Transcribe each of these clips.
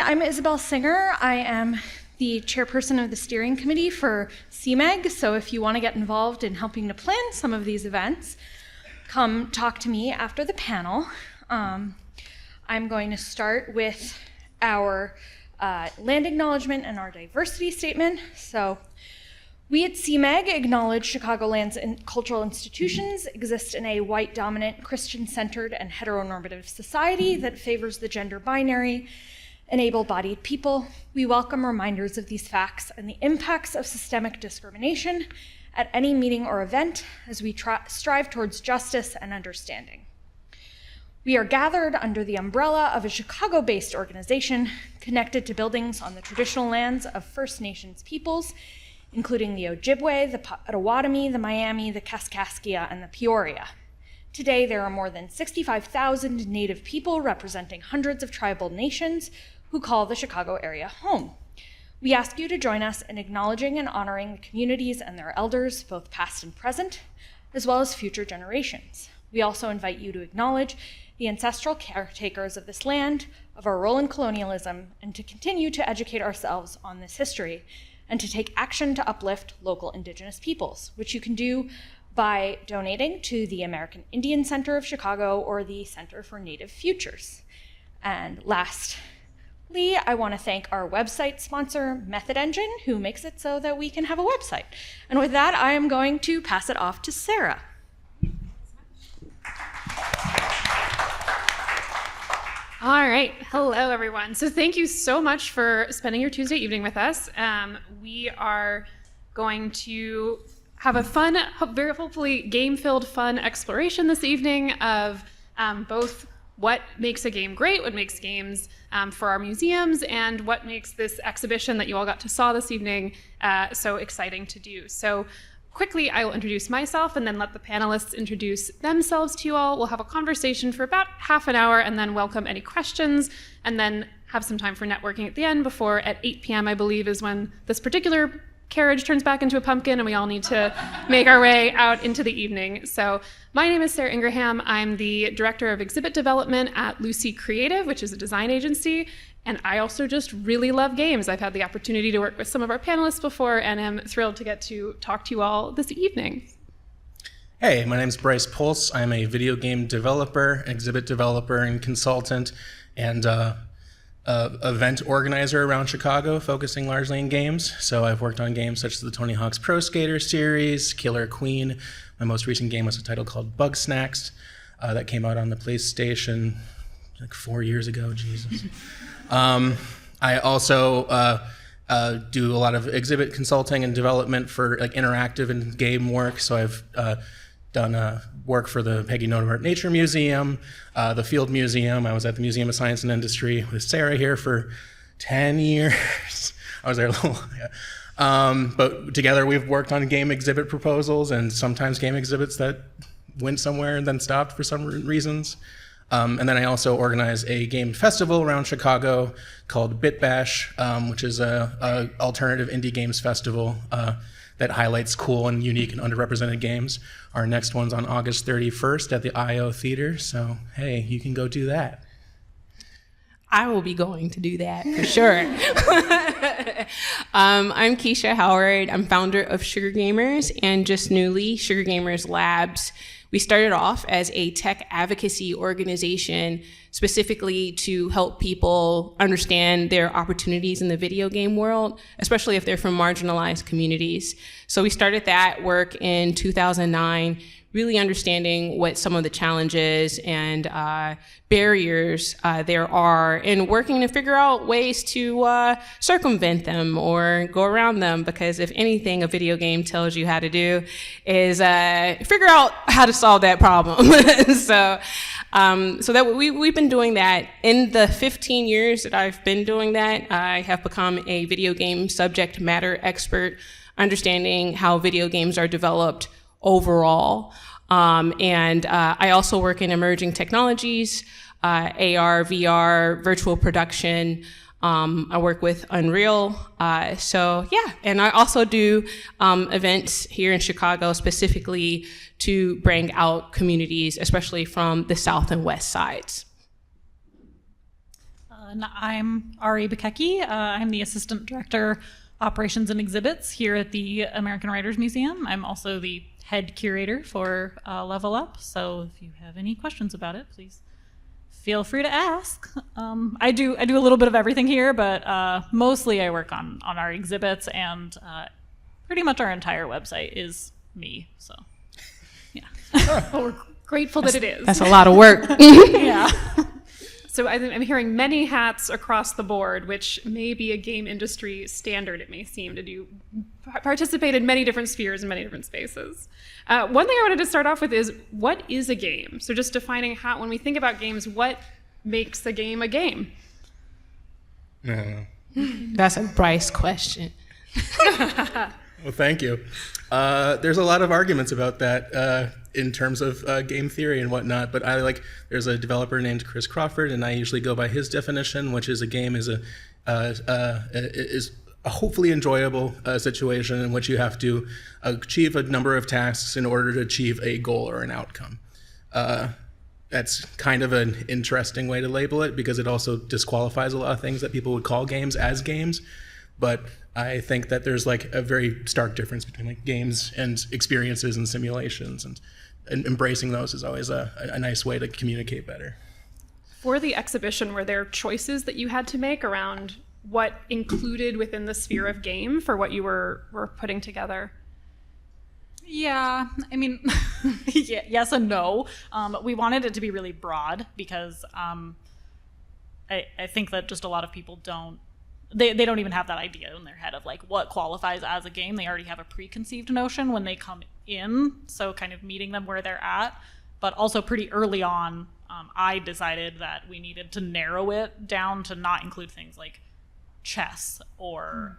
I'm Isabel Singer. I am the chairperson of the steering committee for CMEG, so if you want to get involved in helping to plan some of these events, come talk to me after the panel. I'm going to start with our land acknowledgement and our diversity statement. So we at CMEG acknowledge Chicagoland's cultural institutions exist in a white-dominant, Christian-centered, and heteronormative society that favors the gender binary and able-bodied people. We welcome reminders of these facts and the impacts of systemic discrimination at any meeting or event as we strive towards justice and understanding. We are gathered under the umbrella of a Chicago-based organization connected to buildings on the traditional lands of First Nations peoples, including the Ojibwe, the Potawatomi, the Miami, the Kaskaskia, and the Peoria. Today, there are more than 65,000 Native people representing hundreds of tribal nations who call the Chicago area home. We ask you to join us in acknowledging and honoring the communities and their elders, both past and present, as well as future generations. We also invite you to acknowledge the ancestral caretakers of this land, of our role in colonialism, and to continue to educate ourselves on this history, and to take action to uplift local Indigenous peoples, which you can do by donating to the American Indian Center of Chicago or the Center for Native Futures. And lastly, I want to thank our website sponsor, Method Engine, who makes it so that we can have a website. And with that, I am going to pass it off to Sarah. All right, hello everyone. So thank you so much for spending your Tuesday evening with us. We are going to have a fun, very hopefully game-filled fun exploration this evening of both what makes a game great, what makes games for our museums, and what makes this exhibition that you all got to saw this evening so exciting to do. So quickly, I will introduce myself and then let the panelists introduce themselves to you all. We'll have a conversation for about half an hour and then welcome any questions and then have some time for networking at the end before at 8 p.m. I believe is when this particular carriage turns back into a pumpkin and we all need to make our way out into the evening. So my name is Sarah Ingraham. I'm the director of exhibit development at Lucy Creative, which is a design agency. And I also just really love games. I've had the opportunity to work with some of our panelists before and am thrilled to get to talk to you all this evening. Hey, my name is Brice Puls. I'm a video game developer, exhibit developer, and consultant, and event organizer around Chicago, focusing largely in games. So I've worked on games such as the Tony Hawk's Pro Skater series, Killer Queen. My most recent game was a title called Bug Snacks that came out on the PlayStation like 4 years ago, Jesus. I also do a lot of exhibit consulting and development for like interactive and game work. So I've done work for the Peggy Noteworth Nature Museum, the Field Museum. I was at the Museum of Science and Industry with Sarah here for 10 years. I was there a little, yeah. But together we've worked on game exhibit proposals and sometimes game exhibits that went somewhere and then stopped for some reasons. And then I also organize a game festival around Chicago called Bit Bash, which is a alternative indie games festival that highlights cool and unique and underrepresented games. Our next one's on August 31st at the I.O. Theater, so hey, you can go do that. I will be going to do that for sure. I'm Keisha Howard. I'm founder of Sugar Gamers and just newly Sugar Gamers Labs. We started off as a tech advocacy organization specifically to help people understand their opportunities in the video game world, especially if they're from marginalized communities. So we started that work in 2009, really understanding what some of the challenges and barriers there are and working to figure out ways to circumvent them or go around them, because if anything a video game tells you how to do is figure out how to solve that problem. So that we've been doing that. In the 15 years that I've been doing that, I have become a video game subject matter expert, understanding how video games are developed overall. And I also work in emerging technologies, AR, VR, virtual production. I work with Unreal. So yeah, and I also do events here in Chicago specifically to bring out communities, especially from the South and West sides. And I'm Ari Bachechi. I'm the Assistant Director, Operations and Exhibits here at the American Writers Museum. I'm also the head curator for Level Up, so if you have any questions about it, please feel free to ask. I do a little bit of everything here, but mostly I work on our exhibits, and pretty much our entire website is me, so yeah. Well, we're grateful that it is. That's a lot of work. Yeah. So I'm hearing many hats across the board, which may be a game industry standard, it may seem, to do participate in many different spheres and many different spaces. One thing I wanted to start off with is, what is a game? So just defining how, when we think about games, what makes a game a game? That's a Brice question. Well, thank you. There's a lot of arguments about that in terms of game theory and whatnot, but there's a developer named Chris Crawford, and I usually go by his definition, which is a game is a hopefully enjoyable situation in which you have to achieve a number of tasks in order to achieve a goal or an outcome. That's kind of an interesting way to label it, because it also disqualifies a lot of things that people would call games as games. But I think that there's a very stark difference between games and experiences and simulations, and embracing those is always a nice way to communicate better. For the exhibition, were there choices that you had to make around what included within the sphere of game for what you were putting together? Yeah, I mean, yes and no. We wanted it to be really broad because I think that just a lot of people don't even have that idea in their head of what qualifies as a game. They already have a preconceived notion when they come in, so kind of meeting them where they're at. But also pretty early on, I decided that we needed to narrow it down to not include things like chess or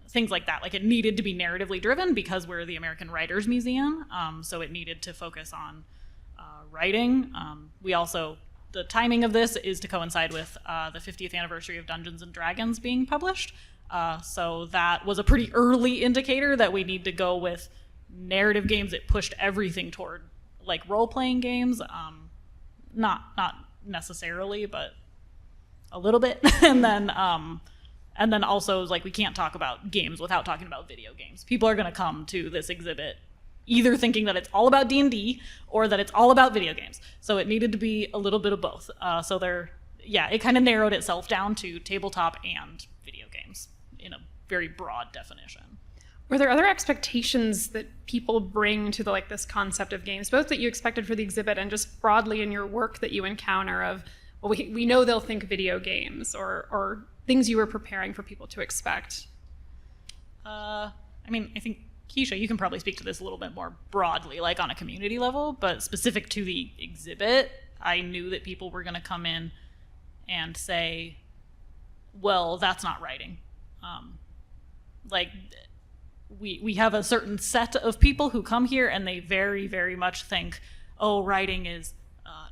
things like that. It needed to be narratively driven because we're the American Writers Museum, so it needed to focus on writing. The timing of this is to coincide with the 50th anniversary of Dungeons & Dragons being published. So that was a pretty early indicator that we need to go with narrative games. It pushed everything toward role-playing games. Not necessarily, but a little bit. and then also we can't talk about games without talking about video games. People are going to come to this exhibit either thinking that it's all about D&D or that it's all about video games. So it needed to be a little bit of both. It kind of narrowed itself down to tabletop and video games in a very broad definition. Were there other expectations that people bring to this concept of games, both that you expected for the exhibit and just broadly in your work that you encounter of, well, we know they'll think video games, or things you were preparing for people to expect? I think Keisha, you can probably speak to this a little bit more broadly, on a community level, but specific to the exhibit, I knew that people were going to come in and say, well, that's not writing. We have a certain set of people who come here and they very, very much think, oh, writing is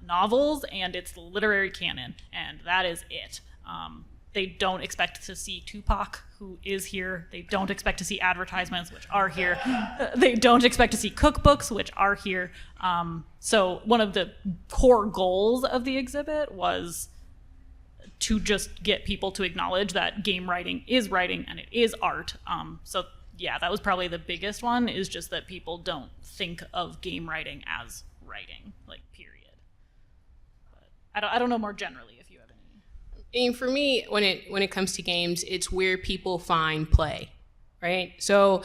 novels and it's the literary canon, and that is it. They don't expect to see Tupac, who is here. They don't expect to see advertisements, which are here. They don't expect to see cookbooks, which are here. So one of the core goals of the exhibit was to just get people to acknowledge that game writing is writing and it is art. That was probably the biggest one, is just that people don't think of game writing as writing, period. But I don't know more generally if you have any. And for me, when it comes to games, it's where people find play, right? So,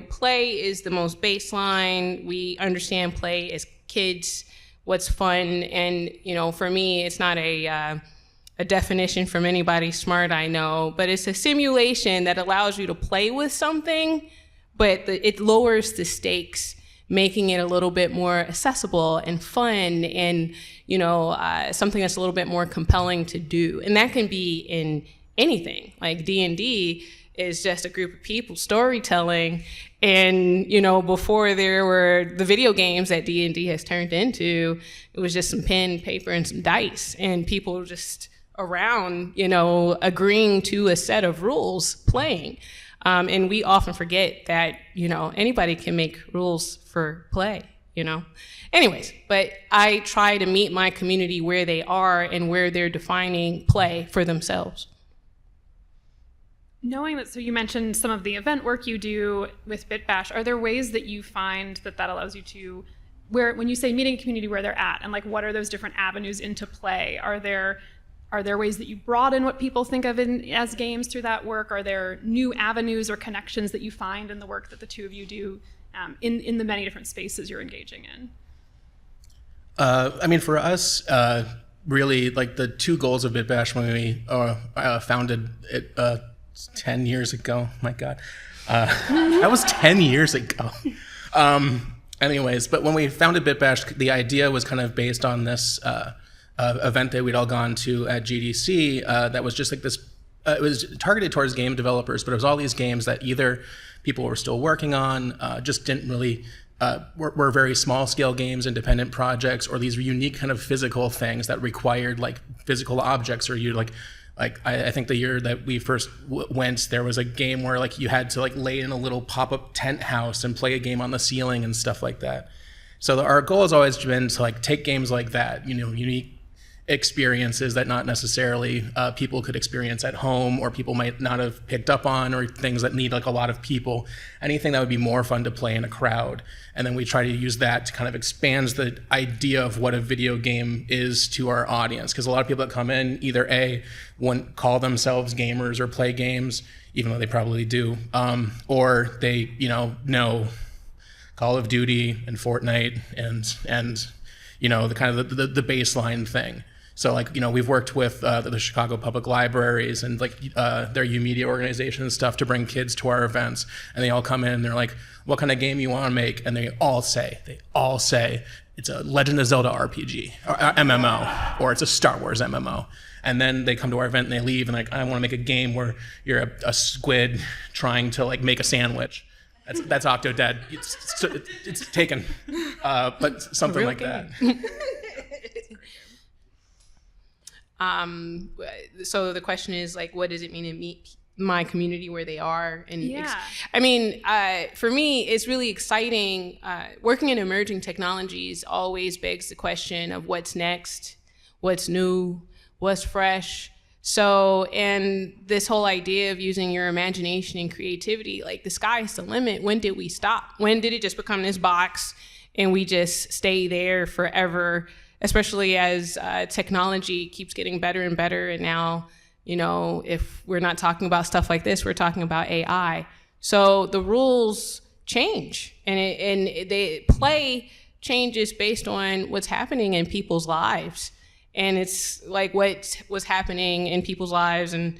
play is the most baseline. We understand play as kids, what's fun. And, for me, it's not a definition from anybody smart I know, but it's a simulation that allows you to play with something, but it lowers the stakes, making it a little bit more accessible and fun and, something that's a little bit more compelling to do. And that can be in anything. D&D is just a group of people storytelling. And, before there were the video games that D&D has turned into, it was just some pen, paper, and some dice. And people just around, agreeing to a set of rules playing. And we often forget that, anybody can make rules for play. you know? Anyways, but I try to meet my community where they are and where they're defining play for themselves. Knowing that, so you mentioned some of the event work you do with BitBash, are there ways that you find that allows you to, when you say meeting a community where they're at, and like what are those different avenues into play? Are there ways that you broaden what people think of as games through that work? Are there new avenues or connections that you find in the work that the two of you do in the many different spaces you're engaging in? I mean, for us, really, like the two goals of BitBash when we founded it 10 years ago. My God, that was 10 years ago. Anyways, but when we founded BitBash, the idea was kind of based on this event that we'd all gone to at GDC that was just like this. It was targeted towards game developers, but it was all these games that either people were still working on, just didn't really, were very small scale games, independent projects, or these unique kind of physical things that required like physical objects, or you like I think the year that we first went, there was a game where like you had to like lay in a little pop-up tent house and play a game on the ceiling and stuff like that. So our goal has always been to like take games like that, you know, unique experiences that not necessarily people could experience at home, or people might not have picked up on, or things that need like a lot of people, anything that would be more fun to play in a crowd. And then we try to use that to kind of expand the idea of what a video game is to our audience. Because a lot of people that come in either wouldn't call themselves gamers or play games, even though they probably do, or they, you know Call of Duty and Fortnite and you know, the kind of the baseline thing. So like, you know, we've worked with the Chicago Public Libraries and like their U-Media organization and stuff to bring kids to our events. And they all come in and they're like, what kind of game you want to make? And they all say it's a Legend of Zelda RPG or MMO, or it's a Star Wars MMO. And then they come to our event and they leave and like, I want to make a game where you're a squid trying to like make a sandwich. That's Octodad. It's taken, but something like that. So the question is like, what does it mean to meet my community where they are? And yeah. I mean, for me, it's really exciting. Working in emerging technologies always begs the question of what's next, what's new, what's fresh. So, and this whole idea of using your imagination and creativity, like the sky's the limit. When did we stop? When did it just become this box and we just stay there forever? Especially as technology keeps getting better and better. And now, you know, if we're not talking about stuff like this, we're talking about AI. So the rules change, and they play changes based on what's happening in people's lives. And it's like what was happening in people's lives in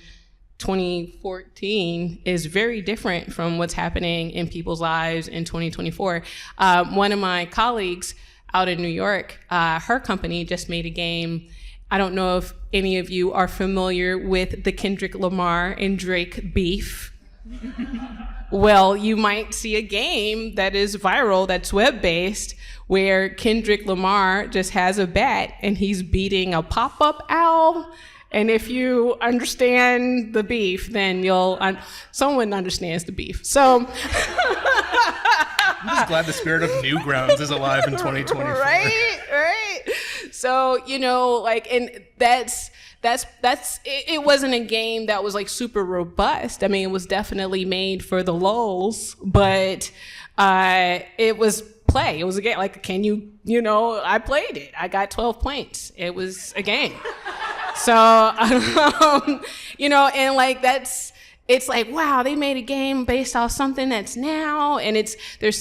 2014 is very different from what's happening in people's lives in 2024. One of my colleagues out in New York, her company just made a game. I don't know if any of you are familiar with the Kendrick Lamar and Drake beef. Well, you might see a game that is viral, that's web-based, where Kendrick Lamar just has a bat and he's beating a pop-up owl. And if you understand the beef, then someone understands the beef. So. I'm just glad the spirit of Newgrounds is alive in 2024. Right. So, you know, like, and that's it wasn't a game that was like super robust. I mean, it was definitely made for the lulz, but it was play. It was a game. Like, I played it. I got 12 points. It was a game. So, you know, and like it's like, wow, they made a game based off something that's now, and there's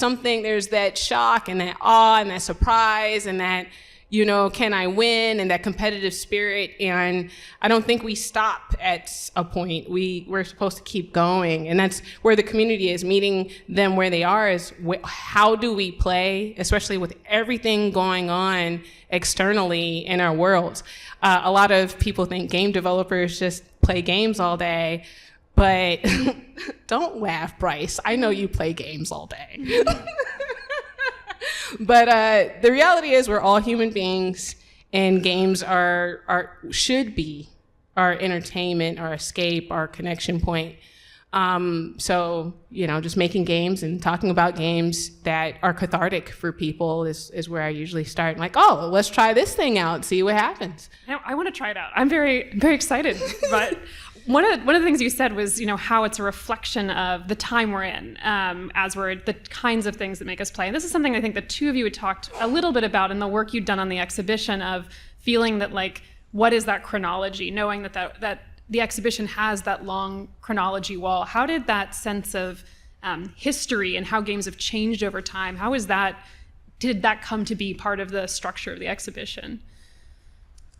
that shock and that awe and that surprise and that, you know, can I win, and that competitive spirit. And I don't think we stop at a point. We're supposed to keep going, and that's where the community is. Meeting them where they are is how do we play, especially with everything going on externally in our worlds. A lot of people think game developers just play games all day. But don't laugh, Brice. I know you play games all day. But the reality is we're all human beings, and games should be our entertainment, our escape, our connection point. So, just making games and talking about games that are cathartic for people is where I usually start. I'm like, oh, let's try this thing out, see what happens. I want to try it out. I'm very, very excited. But one of the things you said was, how it's a reflection of the time we're in, as we're the kinds of things that make us play. And this is something I think the two of you had talked a little bit about in the work you'd done on the exhibition, of feeling that, like, what is that chronology, knowing that the exhibition has that long chronology wall. How did that sense of history and how games have changed over time, did that come to be part of the structure of the exhibition?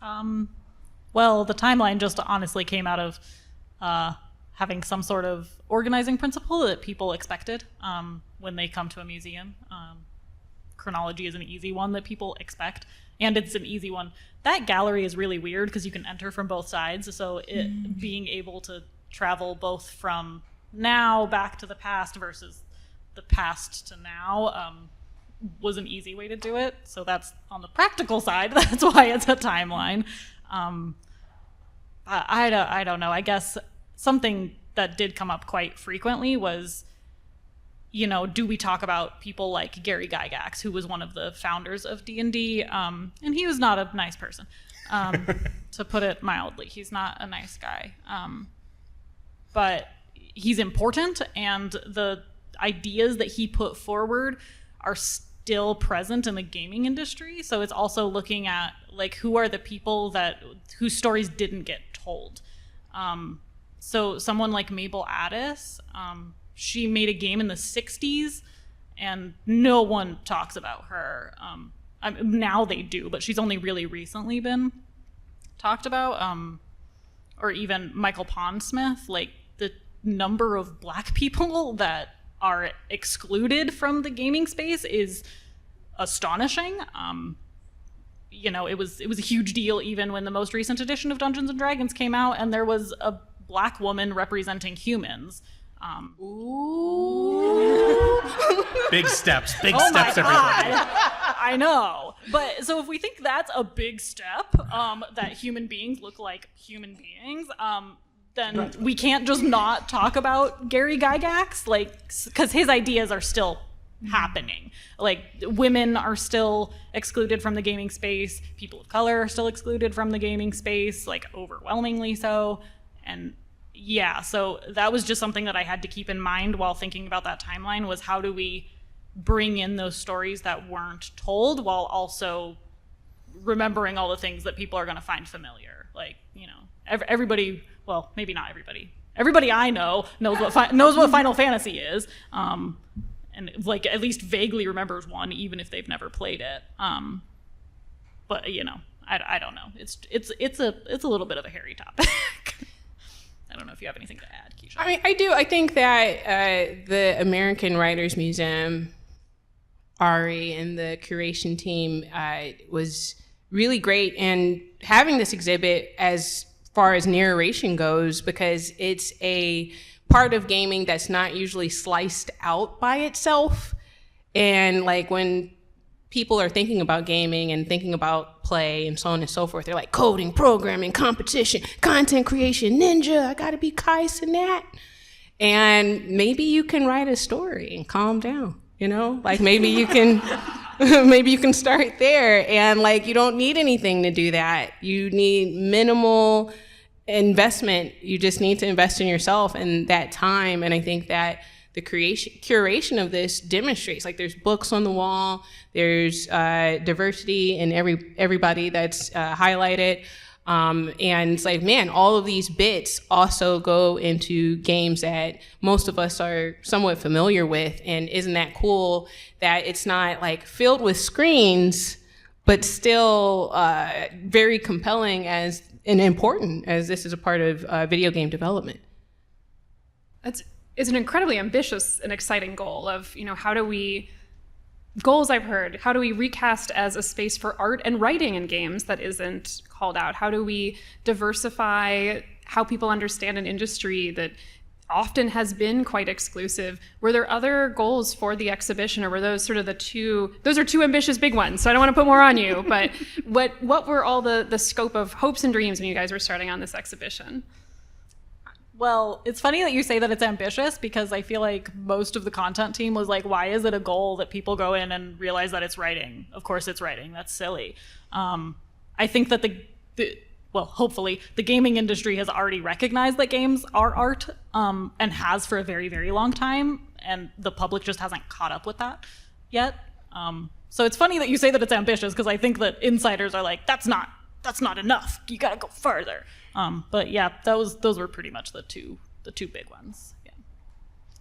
Well, the timeline just honestly came out of having some sort of organizing principle that people expected when they come to a museum. Chronology is an easy one that people expect, and it's an easy one. That gallery is really weird because you can enter from both sides, so being able to travel both from now back to the past versus the past to now was an easy way to do it. So that's on the practical side. That's why it's a timeline. I don't know. I guess something that did come up quite frequently was, do we talk about people like Gary Gygax, who was one of the founders of D&D, and he was not a nice person, to put it mildly. He's not a nice guy, but he's important, and the ideas that he put forward are still present in the gaming industry. So it's also looking at, like, who are the people whose stories didn't get told. So someone like Mabel Addis, she made a game in the 60s, and no one talks about her. Now they do, but she's only really recently been talked about. Or even Michael Pondsmith, like, the number of Black people that are excluded from the gaming space is astonishing. It was a huge deal even when the most recent edition of Dungeons and Dragons came out, and there was a Black woman representing humans. Ooh. Big steps, Oh everybody. I know. But so if we think that's a big step, that human beings look like human beings, then we can't just not talk about Gary Gygax, because his ideas are still happening. Like, women are still excluded from the gaming space, people of color are still excluded from the gaming space, like, overwhelmingly so. And yeah, so that was just something that I had to keep in mind while thinking about that timeline, was how do we bring in those stories that weren't told while also remembering all the things that people are going to find familiar. Like, everybody, well, maybe not everybody. Everybody I know knows what Final Fantasy is, and, like, at least vaguely remembers one, even if they've never played it. But I don't know. It's a little bit of a hairy topic. I don't know if you have anything to add, Keisha. I mean, I do. I think that the American Writers Museum, Ari, and the curation team was really great. And having this exhibit as far as narration goes, because it's a part of gaming that's not usually sliced out by itself. And, like, when people are thinking about gaming and thinking about play and so on and so forth, they're like, coding, programming, competition, content creation, ninja, I gotta be Kais and that. And maybe you can write a story and calm down, like, maybe you can maybe you can start there, and, like, you don't need anything to do that. You need minimal investment. You just need to invest in yourself and that time. And I think that the curation of this demonstrates, like, there's books on the wall, there's diversity in everybody that's highlighted, and it's like, man, all of these bits also go into games that most of us are somewhat familiar with. And isn't that cool that it's not, like, filled with screens, but still very compelling and important as this is a part of video game development. It's an incredibly ambitious and exciting goal of, how do we recast as a space for art and writing in games that isn't called out? How do we diversify how people understand an industry that often has been quite exclusive? Were there other goals for the exhibition, or were those sort of those are two ambitious big ones, so I don't want to put more on you, but what were all the scope of hopes and dreams when you guys were starting on this exhibition? Well, it's funny that you say that it's ambitious because I feel like most of the content team was like, why is it a goal that people go in and realize that it's writing? Of course it's writing. That's silly. I think that hopefully the gaming industry has already recognized that games are art, and has for a very, very long time. And the public just hasn't caught up with that yet. So it's funny that you say that it's ambitious because I think that insiders are like, that's not enough. You got to go further. But yeah, those were pretty much the two big ones. Yeah.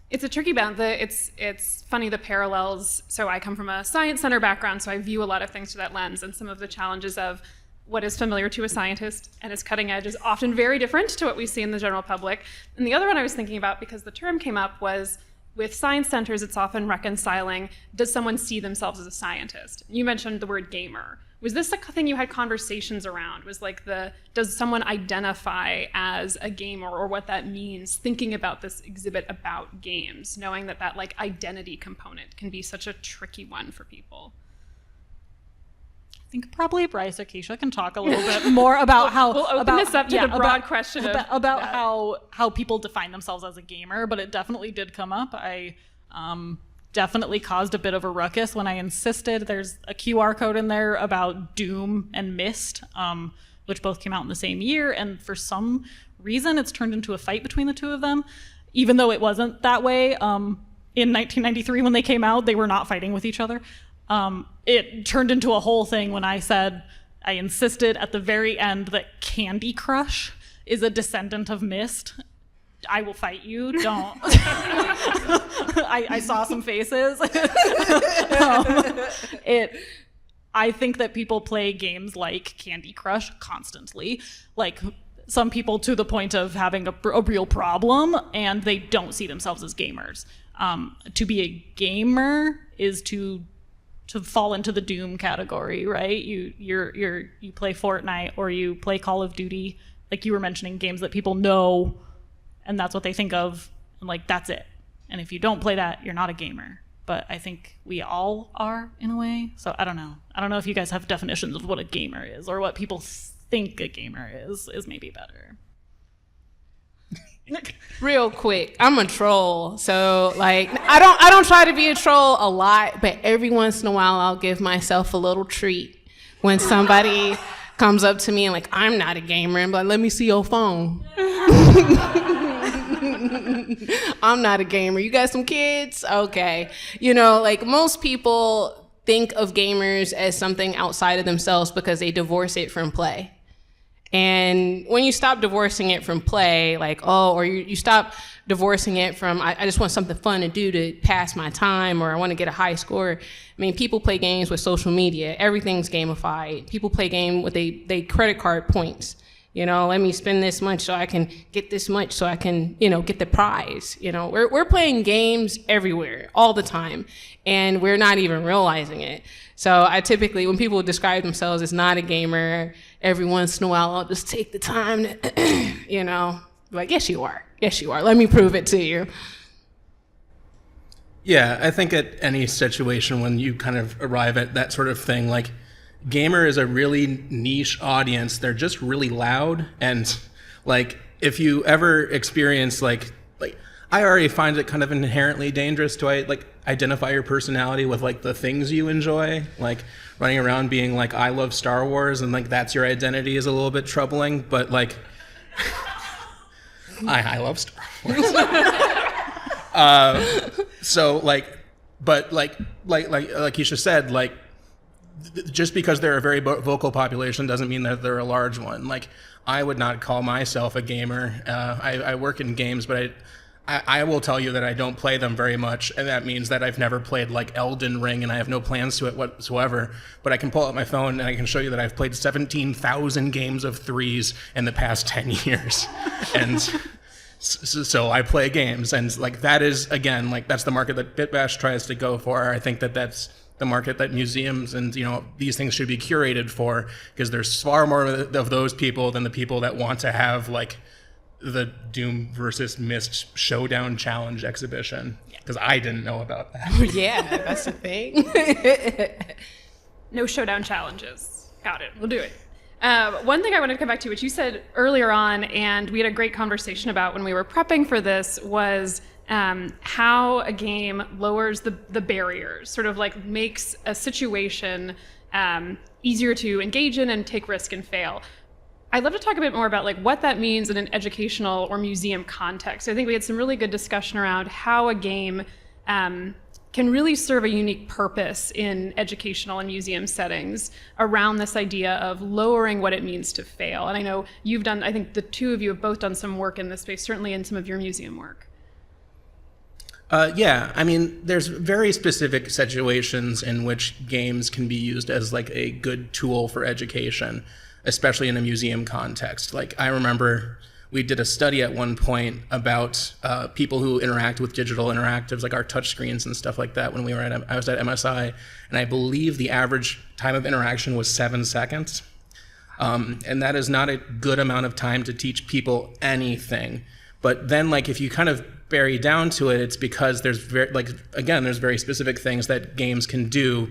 It's a tricky balance. It's funny, the parallels. So I come from a science center background, so I view a lot of things through that lens, and some of the challenges of what is familiar to a scientist and is cutting edge is often very different to what we see in the general public. And the other one I was thinking about, because the term came up, was with science centers, it's often reconciling, does someone see themselves as a scientist? You mentioned the word gamer. Was this a thing you had conversations around? Was like does someone identify as a gamer, or what that means, thinking about this exhibit about games, knowing that like identity component can be such a tricky one for people? I think probably Brice or Keisha can talk a little bit more about how we'll open this up to the broad question about how people define themselves as a gamer, but it definitely did come up. I definitely caused a bit of a ruckus when I insisted there's a QR code in there about Doom and Myst, which both came out in the same year, and for some reason it's turned into a fight between the two of them, even though it wasn't that way. In 1993 when they came out, they were not fighting with each other. It turned into a whole thing when I insisted at the very end that Candy Crush is a descendant of Myst. I will fight you, don't. I saw some faces. I think that people play games like Candy Crush constantly, like some people to the point of having a real problem, and they don't see themselves as gamers. To be a gamer is to fall into the Doom category, right? You play Fortnite or you play Call of Duty, like you were mentioning, games that people know, and that's what they think of, and like that's it. And if you don't play that, you're not a gamer. But I think we all are in a way. So I don't know. I don't know if you guys have definitions of what a gamer is, or what people think a gamer is maybe better. Real quick, I'm a troll, so like I don't try to be a troll a lot, but every once in a while I'll give myself a little treat when somebody comes up to me and like, I'm not a gamer, and like, let me see your phone. I'm not a gamer. You got some kids? Okay. Like most people think of gamers as something outside of themselves because they divorce it from play. And when you stop divorcing it from play, like, or you stop divorcing it from, I just want something fun to do to pass my time, or I want to get a high score. I mean, people play games with social media. Everything's gamified. People play game with they credit card points. Let me spend this much so I can get this much so I can, get the prize. We're playing games everywhere, all the time, and we're not even realizing it. So I typically, when people describe themselves as not a gamer, every once in a while, I'll just take the time to, like, yes, you are. Yes, you are. Let me prove it to you. Yeah, I think at any situation when you kind of arrive at that sort of thing, like, gamer is a really niche audience. They're just really loud. And like, if you ever experience like I already find it kind of inherently dangerous to identify your personality with like the things you enjoy, like running around being like, I love Star Wars, and like that's your identity is a little bit troubling. But like, I love Star Wars. So like, but like Keisha said, like, just because they're a very vocal population doesn't mean that they're a large one. Like, I would not call myself a gamer. I work in games, but I will tell you that I don't play them very much, and that means that I've never played like Elden Ring, and I have no plans to it whatsoever. But I can pull out my phone and I can show you that I've played 17,000 games of threes in the past 10 years. And so I play games, and like that is, again, like that's the market that BitBash tries to go for. I think that that's the market that museums and these things should be curated for, because there's far more of those people than the people that want to have like the Doom versus Myst Showdown Challenge exhibition, because I didn't know about that. Yeah, that's the thing. No showdown challenges. Got it. We'll do it. One thing I wanted to come back to, which you said earlier on, and we had a great conversation about when we were prepping for this, was how a game lowers the barriers, sort of like makes a situation easier to engage in and take risk and fail. I'd love to talk a bit more about like what that means in an educational or museum context. I think we had some really good discussion around how a game can really serve a unique purpose in educational and museum settings around this idea of lowering what it means to fail. And I know you've done, I think the two of you have both done some work in this space, certainly in some of your museum work. Yeah, I mean, there's very specific situations in which games can be used as like a good tool for education, especially in a museum context. Like I remember we did a study at one point about people who interact with digital interactives, like our touch screens and stuff like that when I was at MSI, and I believe the average time of interaction was 7 seconds. And that is not a good amount of time to teach people anything. But then like if you kind of bury down to it, it's because there's there's very specific things that games can do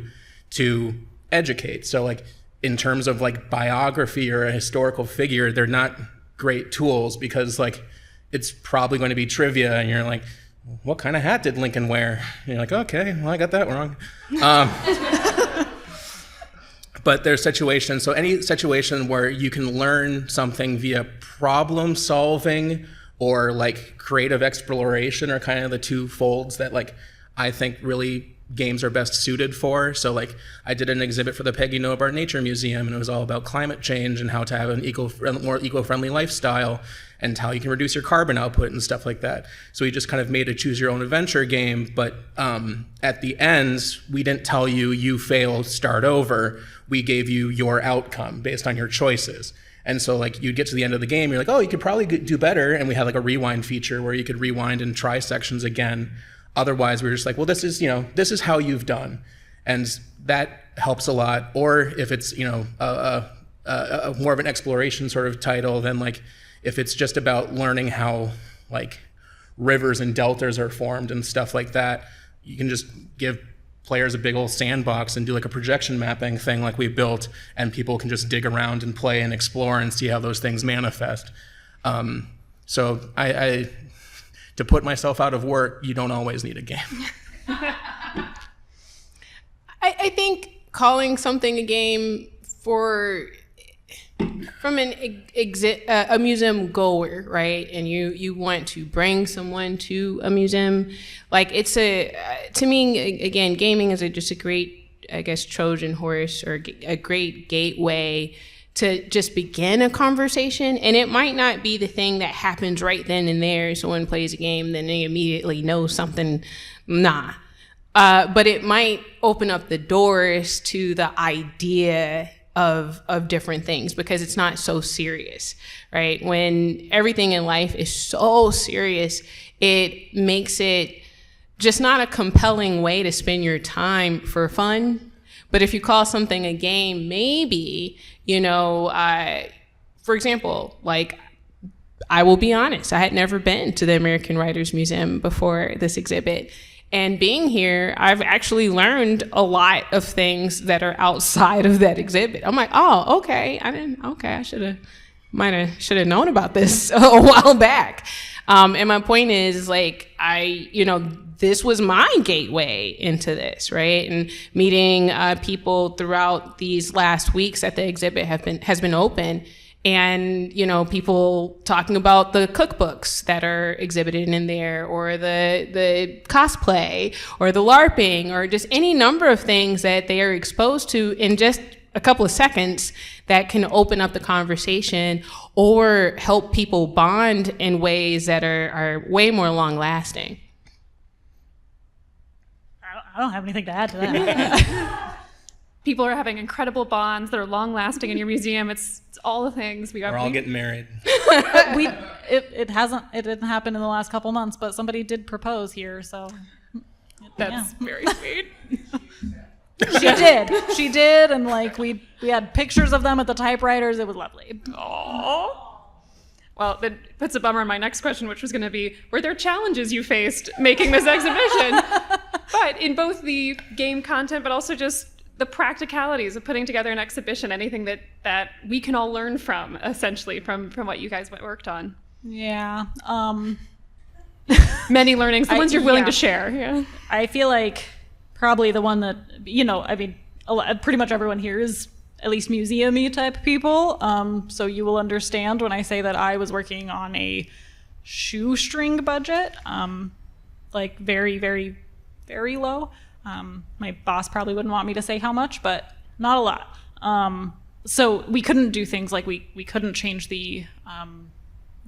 to educate. So like in terms of like biography or a historical figure, they're not great tools because like it's probably going to be trivia and you're like, what kind of hat did Lincoln wear? And you're like, okay, well I got that wrong. But there's situations, so any situation where you can learn something via problem solving or like creative exploration are kind of the two folds that like I think really games are best suited for. So like I did an exhibit for the Peggy Noebart Nature Museum and it was all about climate change and how to have an more eco-friendly lifestyle and how you can reduce your carbon output and stuff like that. So we just kind of made a choose your own adventure game, but at the end, we didn't tell you, you failed, start over. We gave you your outcome based on your choices. And so like you'd get to the end of the game, you're like, oh, you could probably do better. And we had like a rewind feature where you could rewind and try sections again. Otherwise, we were just like, well, this is how you've done. And that helps a lot. Or if it's, a more of an exploration sort of title, then like if it's just about learning how like rivers and deltas are formed and stuff like that, you can just give players a big old sandbox and do like a projection mapping thing like we built, and people can just dig around and play and explore and see how those things manifest. So I to put myself out of work, you don't always need a game. I think calling something a game from a museum goer, right? And you want to bring someone to a museum, like to me, again, gaming is just a great, I guess, Trojan horse or a great gateway to just begin a conversation. And it might not be the thing that happens right then and there. Someone plays a game, then they immediately know something. Nah. But it might open up the doors to the idea of different things because it's not so serious, right? When everything in life is so serious, it makes it just not a compelling way to spend your time for fun. But if you call something a game, maybe, for example, like I will be honest, I had never been to the American Writers Museum before this exhibit. And being here, I've actually learned a lot of things that are outside of that exhibit. I'm like, oh, okay, I should have known about this a while back. And my point is like, this was my gateway into this, right? And meeting people throughout these last weeks that the exhibit has been open. And, people talking about the cookbooks that are exhibited in there, or the cosplay, or the LARPing, or just any number of things that they are exposed to in just a couple of seconds that can open up the conversation or help people bond in ways that are way more long-lasting. I don't have anything to add to that. People are having incredible bonds that are long-lasting in your museum. It's all the things. We're all getting married. It didn't happen in the last couple months, but somebody did propose here, so that's very sweet. She did, and like we had pictures of them at the typewriters. It was lovely. Aww. Well, that puts a bummer on my next question, which was going to be, were there challenges you faced making this exhibition? But in both the game content, but also just the practicalities of putting together an exhibition, anything that that we can all learn from, essentially, from what you guys worked on? Yeah. Many learnings, the ones you're willing yeah. to share. Yeah. I feel like probably the one that, I mean, pretty much everyone here is at least museum-y type people. So you will understand when I say that I was working on a shoestring budget, like very, very, very low. My boss probably wouldn't want me to say how much, but not a lot. So we couldn't do things like we couldn't change the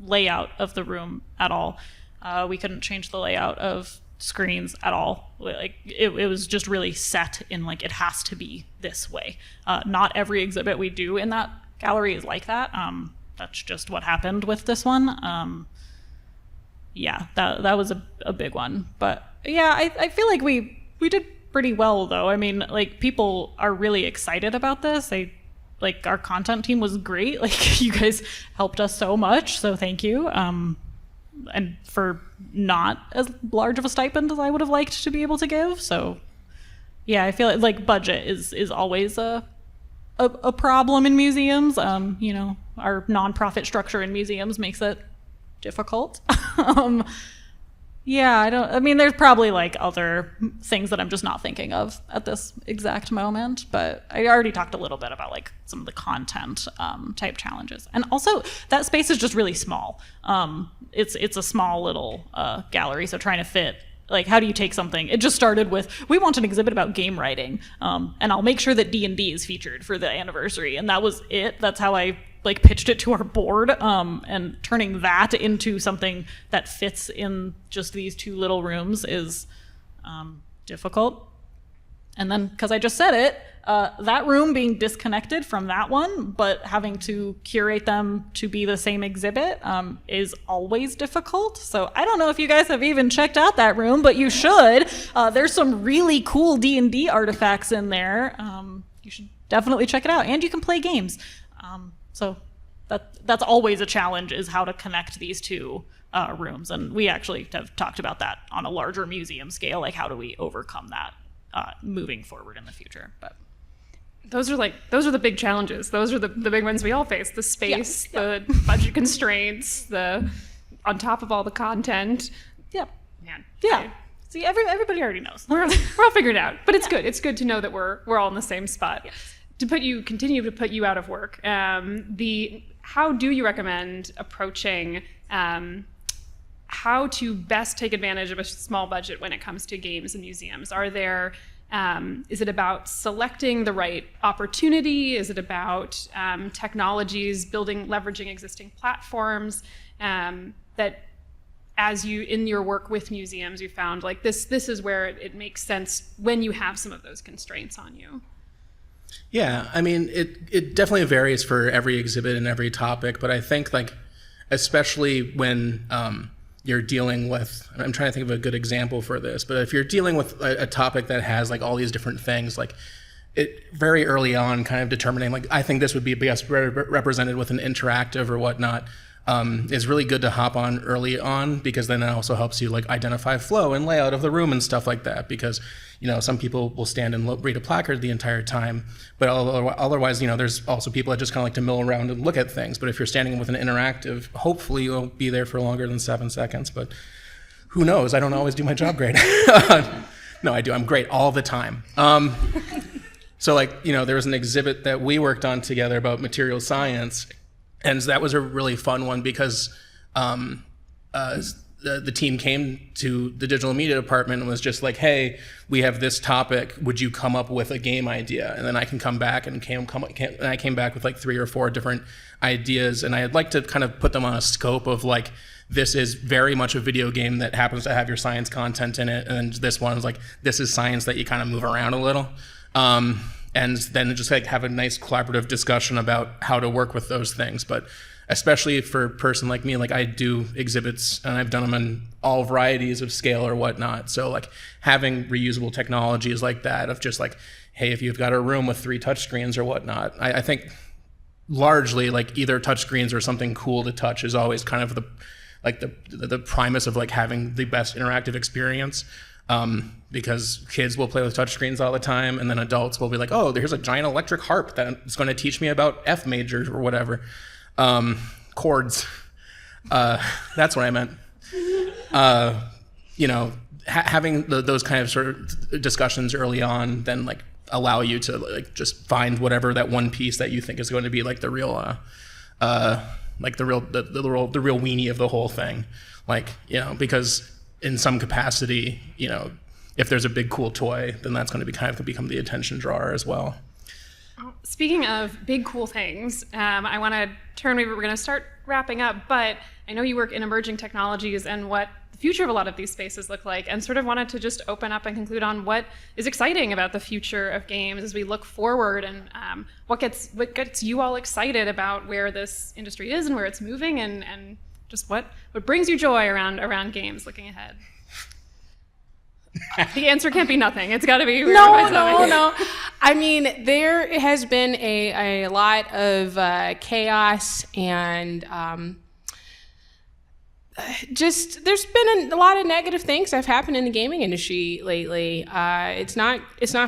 layout of the room at all. We couldn't change the layout of screens at all. Like it was just really set in like it has to be this way. Not every exhibit we do in that gallery is like that. That's just what happened with this one. Yeah, that was a big one. But yeah, I feel like we did pretty well though. I mean, like people are really excited about this. Like our content team was great. Like you guys helped us so much, so thank you. And for not as large of a stipend as I would have liked to be able to give. So yeah, I feel like budget is always a problem in museums. You know, our nonprofit structure in museums makes it difficult. Yeah, I mean, there's probably like other things that I'm just not thinking of at this exact moment, but I already talked a little bit about like some of the content type challenges. And also that space is just really small. It's a small little gallery, so trying to fit, like how do you take something? It just started with, we want an exhibit about game writing, and I'll make sure that D&D is featured for the anniversary. And that was it. That's how I like pitched it to our board, and turning that into something that fits in just these two little rooms is difficult. And then, because I just said it, that room being disconnected from that one, but having to curate them to be the same exhibit is always difficult. So I don't know if you guys have even checked out that room, but you should. There's some really cool D&D artifacts in there. You should definitely check it out, and you can play games. So that's always a challenge, is how to connect these two rooms. And we actually have talked about that on a larger museum scale, like how do we overcome that moving forward in the future. But those are the big challenges. Those are the big ones we all face. The space, the budget constraints, on top of all the content. Yeah. Man. Yeah. See, everybody already knows. We're all figured out. But it's good. It's good to know that we're all in the same spot. Yes. To continue to put you out of work, how do you recommend approaching how to best take advantage of a small budget when it comes to games and museums? Is it about selecting the right opportunity? Is it about technologies, leveraging existing platforms that, as you in your work with museums, you found like this is where it makes sense when you have some of those constraints on you? Yeah, I mean, it definitely varies for every exhibit and every topic, but I think like, especially when you're dealing with, I'm trying to think of a good example for this, but if you're dealing with a topic that has like all these different things, like it very early on kind of determining like, I think this would be best represented with an interactive or whatnot, is really good to hop on early on, because then it also helps you like identify flow and layout of the room and stuff like that, because some people will stand and read a placard the entire time, but otherwise, there's also people that just kind of like to mill around and look at things. But if you're standing with an interactive, hopefully you'll be there for longer than 7 seconds, but who knows? I don't always do my job great. No, I do. I'm great all the time. So like, there was an exhibit that we worked on together about material science, and that was a really fun one because the team came to the digital media department and was just like, hey, we have this topic, would you come up with a game idea? And then I can come back and I came back with like 3 or 4 different ideas, and I'd like to kind of put them on a scope of like, this is very much a video game that happens to have your science content in it, and this one's like, this is science that you kind of move around a little. And then just like have a nice collaborative discussion about how to work with those things. But especially for a person like me, like I do exhibits and I've done them in all varieties of scale or whatnot. So like having reusable technologies like that of just like, hey, if you've got a room with 3 touchscreens or whatnot, I think largely like either touchscreens or something cool to touch is always kind of the primus of like having the best interactive experience. Because kids will play with touchscreens all the time, and then adults will be like, oh, there's a giant electric harp that's going to teach me about F majors or whatever. Chords. That's what I meant. Having those kind of sort of discussions early on then like allow you to like just find whatever that one piece that you think is going to be like the real the real weenie of the whole thing. Like, because in some capacity, if there's a big cool toy, then that's going to become the attention drawer as well. Speaking of big cool things, I want to we're going to start wrapping up, but I know you work in emerging technologies and what the future of a lot of these spaces look like, and sort of wanted to just open up and conclude on what is exciting about the future of games as we look forward, and what gets you all excited about where this industry is and where it's moving, and just what brings you joy around games looking ahead. The answer can't be nothing. It's got to be no. I mean, there has been a lot of chaos and just there's been a lot of negative things that have happened in the gaming industry lately. It's not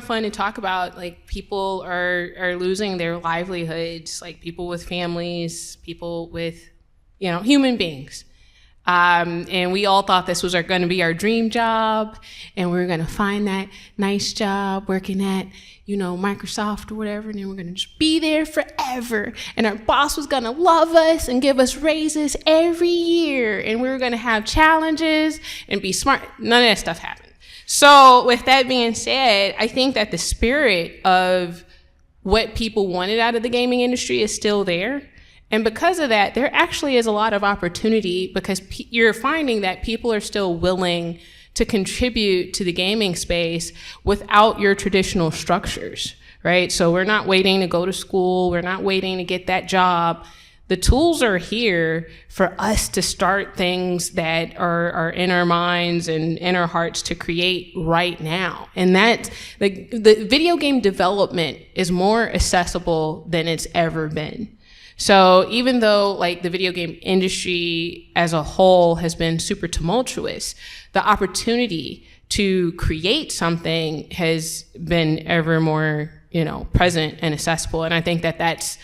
fun to talk about. Like, people are losing their livelihoods, like people with families, people with human beings. And we all thought this was going to be our dream job, and we were going to find that nice job working at, Microsoft or whatever, and then we're going to just be there forever. And our boss was going to love us and give us raises every year, and we were going to have challenges and be smart. None of that stuff happened. So with that being said, I think that the spirit of what people wanted out of the gaming industry is still there. And because of that, there actually is a lot of opportunity, because you're finding that people are still willing to contribute to the gaming space without your traditional structures, right? So we're not waiting to go to school. We're not waiting to get that job. The tools are here for us to start things that are in our minds and in our hearts to create right now. And that the video game development is more accessible than it's ever been. So even though like the video game industry as a whole has been super tumultuous, the opportunity to create something has been ever more, present and accessible. And I think that's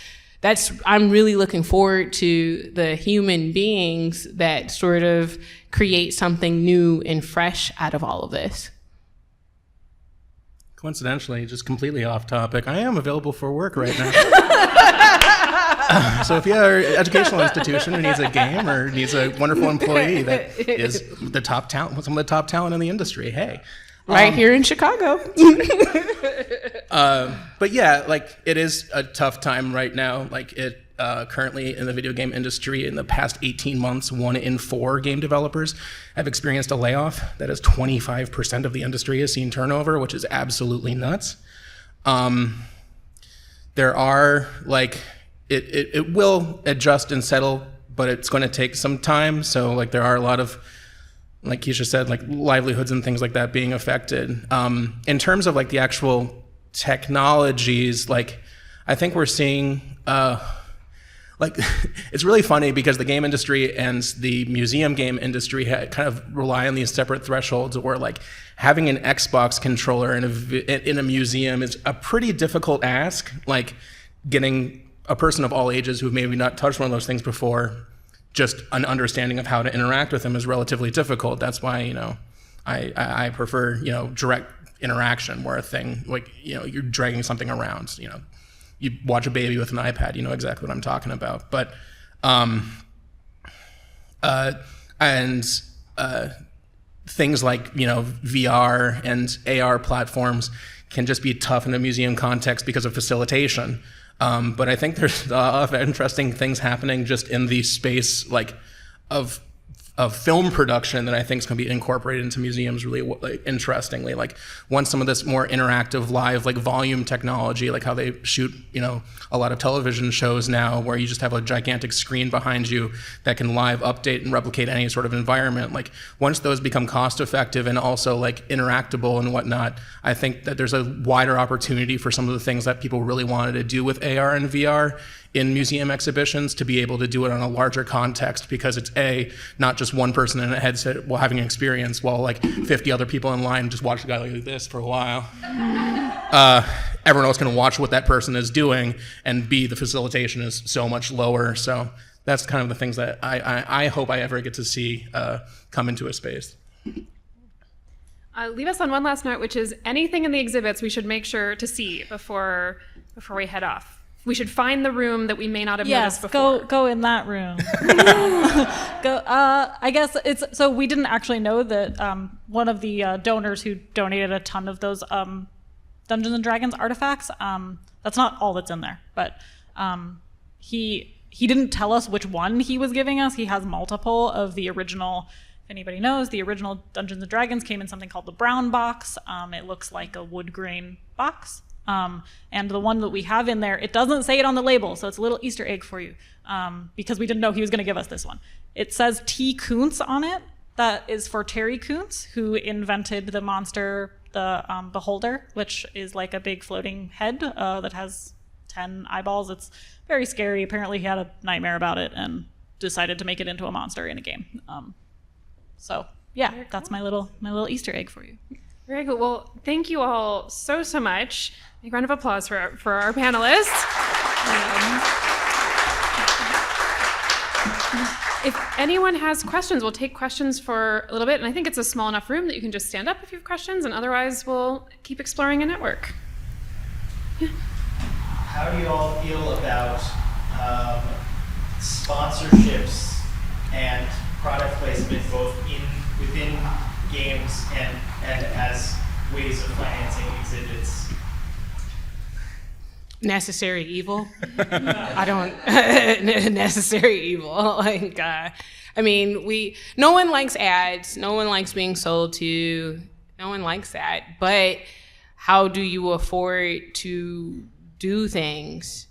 I'm really looking forward to the human beings that sort of create something new and fresh out of all of this. Coincidentally, just completely off topic, I am available for work right now. So if you are an educational institution who needs a game or needs a wonderful employee that is the top talent, some of the top talent in the industry, hey. Right here in Chicago. But yeah, like, it is a tough time right now. Like, it currently in the video game industry, in the past 18 months, 1 in 4 game developers have experienced a layoff. That is 25% of the industry has seen turnover, which is absolutely nuts. There are like, it will adjust and settle, but it's going to take some time. So like, there are a lot of, like Keisha said, like livelihoods and things like that being affected. In terms of like the actual technologies, like I think we're seeing, like it's really funny because the game industry and the museum game industry kind of rely on these separate thresholds, where like having an Xbox controller in a museum is a pretty difficult ask. Like getting a person of all ages who've maybe not touched one of those things before, just an understanding of how to interact with them is relatively difficult. That's why, I prefer, direct interaction, where a thing like, you're dragging something around, you watch a baby with an iPad, you know exactly what I'm talking about. But, things like, VR and AR platforms can just be tough in a museum context because of facilitation. But I think there's a lot of interesting things happening just in the space like of film production that I think is going to be incorporated into museums really interestingly. Like once some of this more interactive live like volume technology, like how they shoot, a lot of television shows now, where you just have a gigantic screen behind you that can live update and replicate any sort of environment. Like once those become cost effective and also like interactable and whatnot, I think that there's a wider opportunity for some of the things that people really wanted to do with AR and VR in museum exhibitions to be able to do it on a larger context, because it's not just one person in a headset while having an experience while like 50 other people in line just watch a guy like this for a while. Everyone else can watch what that person is doing, and B, the facilitation is so much lower. So that's kind of the things that I hope I ever get to see come into a space. Leave us on one last note, which is anything in the exhibits we should make sure to see before we head off. We should find the room that we may not have noticed before. Go in that room. I guess so we didn't actually know that one of the donors who donated a ton of those Dungeons and Dragons artifacts, that's not all that's in there, but he didn't tell us which one he was giving us. He has multiple of the original. If anybody knows, the original Dungeons and Dragons came in something called the brown box. It looks like a wood grain box. And the one that we have in there, it doesn't say it on the label, so it's a little Easter egg for you, because we didn't know he was going to give us this one. It says T. Kuntz on it. That is for Terry Kuntz, who invented the monster, the Beholder, which is like a big floating head that has 10 eyeballs. It's very scary. Apparently he had a nightmare about it and decided to make it into a monster in a game. So yeah, cool. That's my little Easter egg for you. Very cool. Well, thank you all so much. A round of applause for our panelists. If anyone has questions, we'll take questions for a little bit. And I think it's a small enough room that you can just stand up if you have questions, and otherwise we'll keep exploring a network. Yeah. How do you all feel about sponsorships and product placement both within games and as ways of financing exhibits? Necessary evil. I don't necessary evil. Like, I mean, no one likes ads. No one likes being sold to. No one likes that. But how do you afford to do things?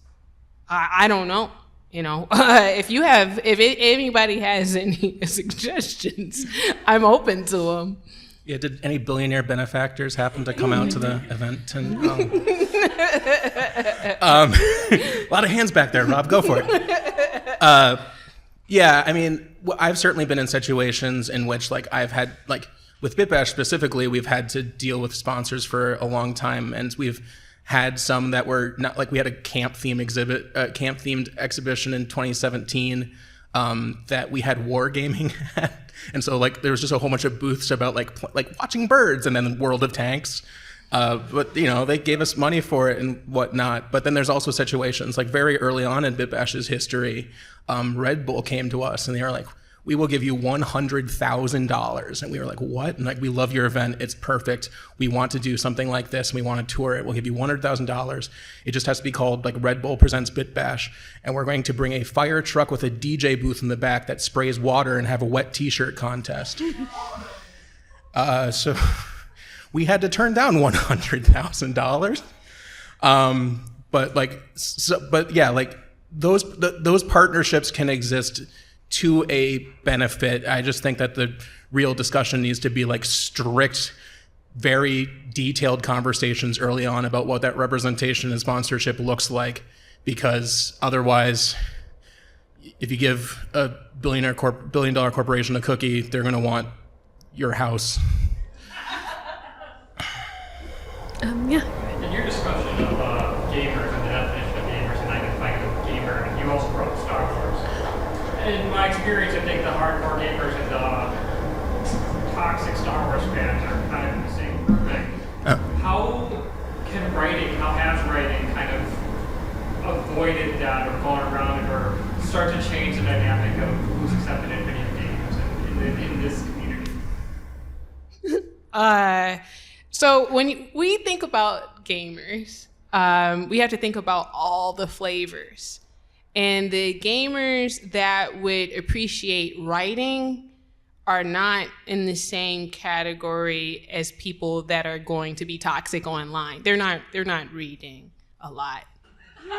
I don't know. You know, if anybody has any suggestions, I'm open to them. Yeah, did any billionaire benefactors happen to come out to the event? And a lot of hands back there, Rob. Go for it. Yeah, I mean, I've certainly been in situations in which, like, I've had, like, with BitBash specifically, we've had to deal with sponsors for a long time, and we've had some that were not, like, we had a camp-themed exhibition in 2017 that we had wargaming at. And so, like, there was just a whole bunch of booths about like watching birds, and then World of Tanks. But, you know, they gave us money for it and whatnot. But then there's also situations, like, very early on in BitBash's history, Red Bull came to us and they were like, we will give you $100,000. And we were like, what? And like, we love your event. It's perfect. We want to do something like this, and we want to tour it. We'll give you $100,000. It just has to be called, like, Red Bull Presents BitBash. And we're going to bring a fire truck with a DJ booth in the back that sprays water and have a wet t-shirt contest. So we had to turn down $100,000. But yeah, like, those partnerships can exist to a benefit. I just think that the real discussion needs to be, like, strict, very detailed conversations early on about what that representation and sponsorship looks like, because otherwise, if you give a $1 billion corporation a cookie, they're going to want your house. Yeah. In your discussion of gamers and the definition of gamers and identifying a gamer, you also brought up Star Wars. In my experience, I think the hardcore gamers and the toxic Star Wars fans are kind of the same thing. How has writing kind of avoided that, or gone around it, or start to change the dynamic of who's accepted in video games and in this community? So when we think about gamers, we have to think about all the flavors. And the gamers that would appreciate writing are not in the same category as people that are going to be toxic online. They're not reading a lot.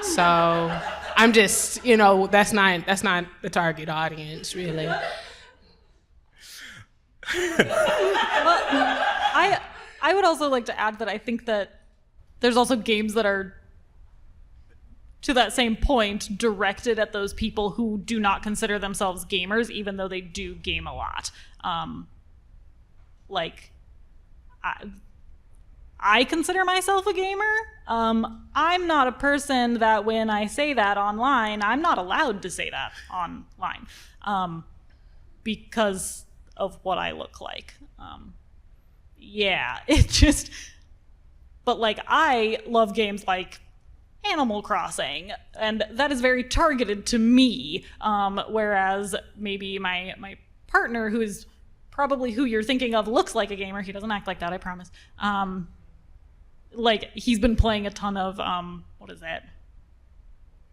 So I'm just, you know, that's not the target audience, really. Well, I would also like to add that I think that there's also games that are to that same point, directed at those people who do not consider themselves gamers, even though they do game a lot. I consider myself a gamer. I'm not a person that when I say that online, I'm not allowed to say that online because of what I look like. But like, I love games like Animal Crossing, and that is very targeted to me, whereas maybe my partner, who is probably who you're thinking of, looks like a gamer. He doesn't act like that, I promise. Like, he's been playing a ton of what is that,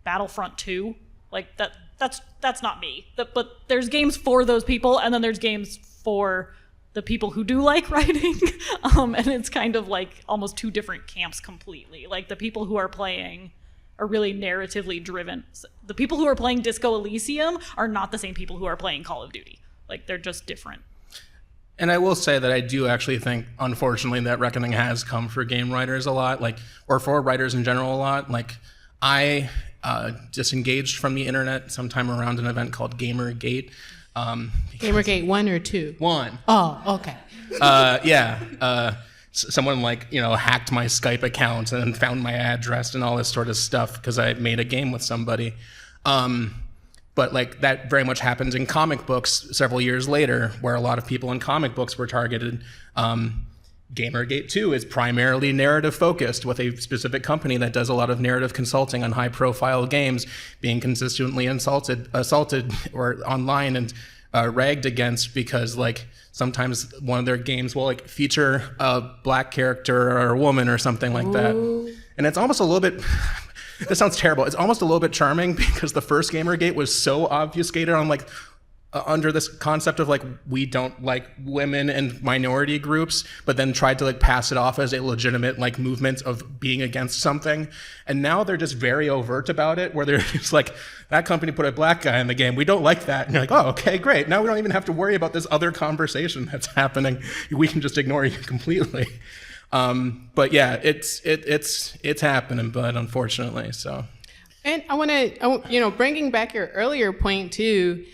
Battlefront 2. Like, that's not me. But there's games for those people, and then there's games for the people who do like writing. And it's kind of like almost two different camps completely. Like, the people who are playing are really narratively driven. The people who are playing Disco Elysium are not the same people who are playing Call of Duty. Like, they're just different. And I will say that I do actually think, unfortunately, that reckoning has come for game writers a lot, like, or for writers in general a lot. Like, I disengaged from the internet sometime around an event called Gamergate. Gamergate 1 or 2? 1. Oh, okay. Someone hacked my Skype account and found my address and all this sort of stuff because I made a game with somebody. But like, that very much happened in comic books several years later, where a lot of people in comic books were targeted. Gamergate 2 is primarily narrative focused, with a specific company that does a lot of narrative consulting on high profile games being consistently assaulted or online and ragged against because like sometimes one of their games will like feature a black character or a woman or something like that. And it's almost a little bit, this sounds terrible, it's almost a little bit charming because the first Gamergate was so obfuscated on like under this concept of like, we don't like women and minority groups, but then tried to like pass it off as a legitimate like movement of being against something. And now they're just very overt about it, where they're just like, that company put a black guy in the game, we don't like that. And you're like, oh, okay, great. Now we don't even have to worry about this other conversation that's happening. We can just ignore you completely. But yeah, it's happening, but unfortunately, so. And I want to, bringing back your earlier point too,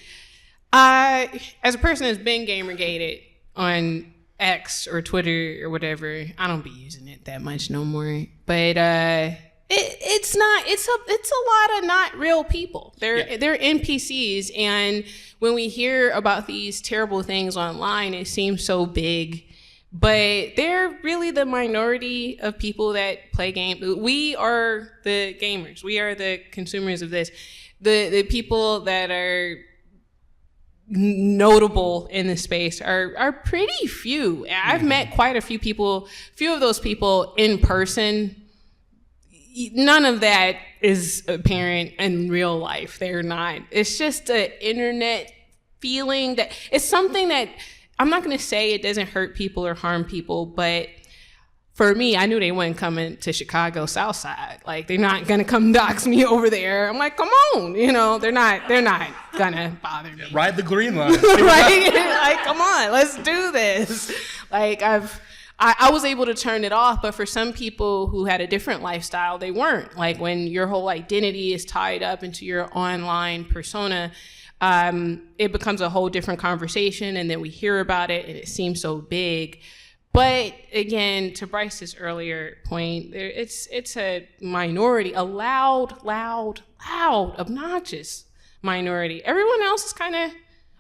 as a person that's been gamergated on X or Twitter or whatever, I don't be using it that much no more. But it's a lot of not real people. They're NPCs, and when we hear about these terrible things online, it seems so big. But they're really the minority of people that play games. We are the gamers. We are the consumers of this. The people that are notable in the space are pretty few. I've met quite a few of those people in person. None of that is apparent in real life. They're not. It's just an internet feeling that it's something that I'm not going to say it doesn't hurt people or harm people, but for me, I knew they weren't coming to Chicago South Side. Like, they're not gonna come dox me over there. I'm like, come on, they're not gonna bother me. Ride the green line. Right? Like, come on, let's do this. Like, I was able to turn it off, but for some people who had a different lifestyle, they weren't. Like, when your whole identity is tied up into your online persona, it becomes a whole different conversation, and then we hear about it, and it seems so big. But again, to Brice's earlier point, it's a minority, a loud, obnoxious minority. Everyone else is kind of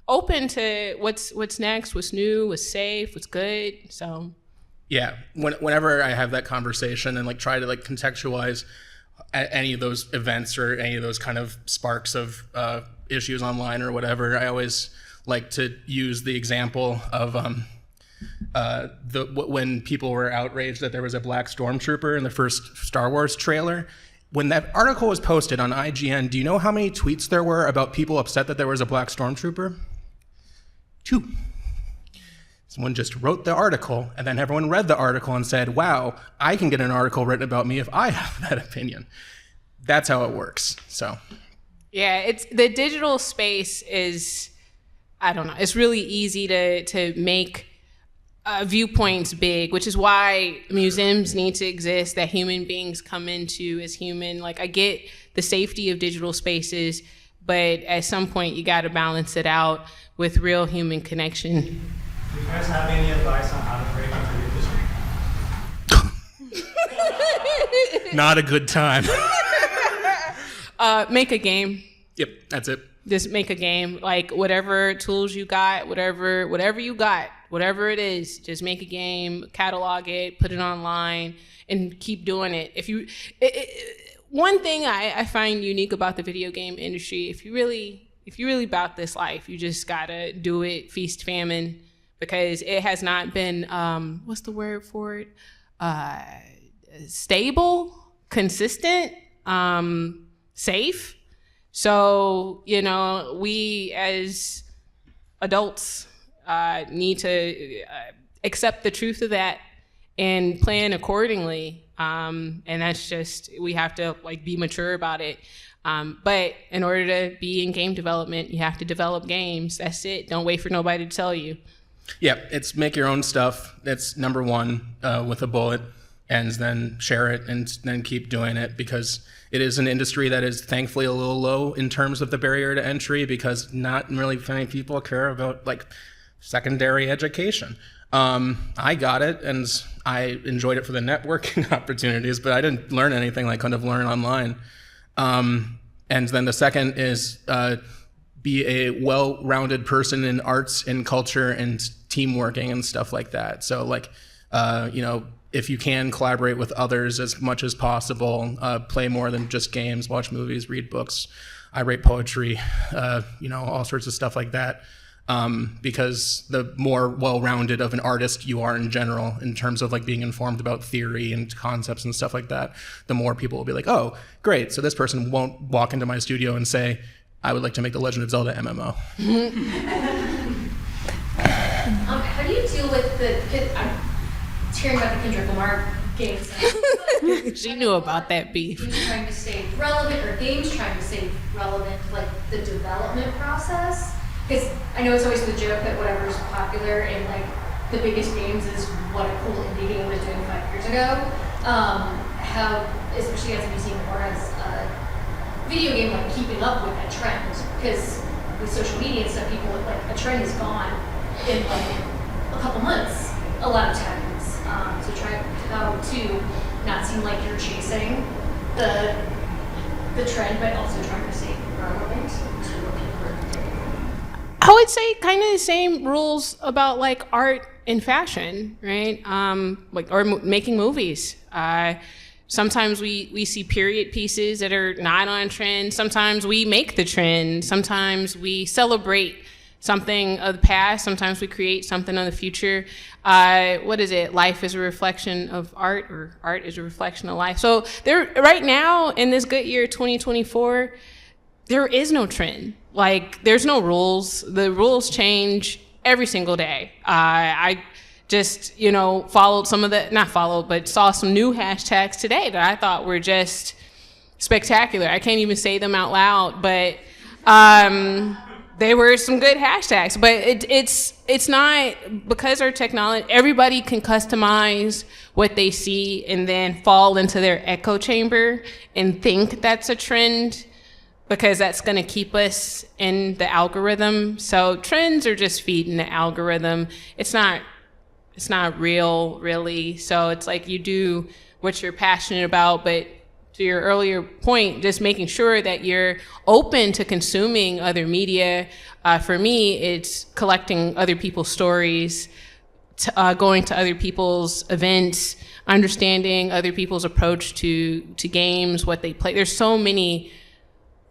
open to what's next, what's new, what's safe, what's good. So yeah, whenever I have that conversation and like try to like contextualize any of those events or any of those kind of sparks of issues online or whatever, I always like to use the example of when people were outraged that there was a black stormtrooper in the first Star Wars trailer. When that article was posted on IGN, do you know how many tweets there were about people upset that there was a black stormtrooper? 2. Someone just wrote the article, and then everyone read the article and said, wow, I can get an article written about me if I have that opinion. That's how it works, so. Yeah, it's the digital space is, I don't know, it's really easy to make viewpoints big, which is why museums need to exist, that human beings come into as human. Like, I get the safety of digital spaces, but at some point you got to balance it out with real human connection. Do you guys have any advice on how to break into the industry? Not a good time. Make a game. Yep, that's it. Just make a game. Like, whatever tools you got, whatever you got, whatever it is, just make a game, catalog it, put it online, and keep doing it. One thing I find unique about the video game industry, if you really about this life, you just gotta do it, feast, famine, because it has not been, what's the word for it? Stable, consistent, safe. So, we as adults need to accept the truth of that and plan accordingly. And that's just, we have to be mature about it. But in order to be in game development, you have to develop games. That's it. Don't wait for nobody to tell you. Yeah, it's make your own stuff. That's number one with a bullet, and then share it and then keep doing it, because it is an industry that is thankfully a little low in terms of the barrier to entry, because not really many people care about secondary education. I got it and I enjoyed it for the networking opportunities, but I didn't learn anything I could have learned online. And then the second is be a well-rounded person in arts and culture and team working and stuff like that. So if you can collaborate with others as much as possible, play more than just games, watch movies, read books. I write poetry, all sorts of stuff like that. Because the more well-rounded of an artist you are in general, in terms of being informed about theory and concepts and stuff like that, the more people will be like, oh, great. So this person won't walk into my studio and say, I would like to make the Legend of Zelda MMO. How do you deal with I'm hearing about the Kendrick Lamar games. She knew about that beef. Games trying to stay relevant, or games trying to stay relevant, the development process. Because I know it's always the joke that whatever's popular in the biggest games is what a cool indie game was doing 5 years ago. How, especially as a museum or as a video game, keeping up with that trend. Because with social media and stuff, people a trend is gone in a couple months a lot of times. So try how to not seem like you're chasing the trend, but also trying to stay relevant to what people are doing. I would say kind of the same rules about art and fashion, right? Or making movies. Sometimes we see period pieces that are not on trend. Sometimes we make the trend. Sometimes we celebrate something of the past. Sometimes we create something of the future. What is it? Life is a reflection of art, or art is a reflection of life. So right now in this good year, 2024, there is no trend. There's no rules. The rules change every single day. I just, saw some new hashtags today that I thought were just spectacular. I can't even say them out loud, but they were some good hashtags. But it's not, because our technology, everybody can customize what they see and then fall into their echo chamber and think that's a trend, because that's going to keep us in the algorithm. So trends are just feeding the algorithm. It's not real, really. So it's you do what you're passionate about, but to your earlier point, just making sure that you're open to consuming other media. For me, it's collecting other people's stories, going to other people's events, understanding other people's approach to games, what they play. There's so many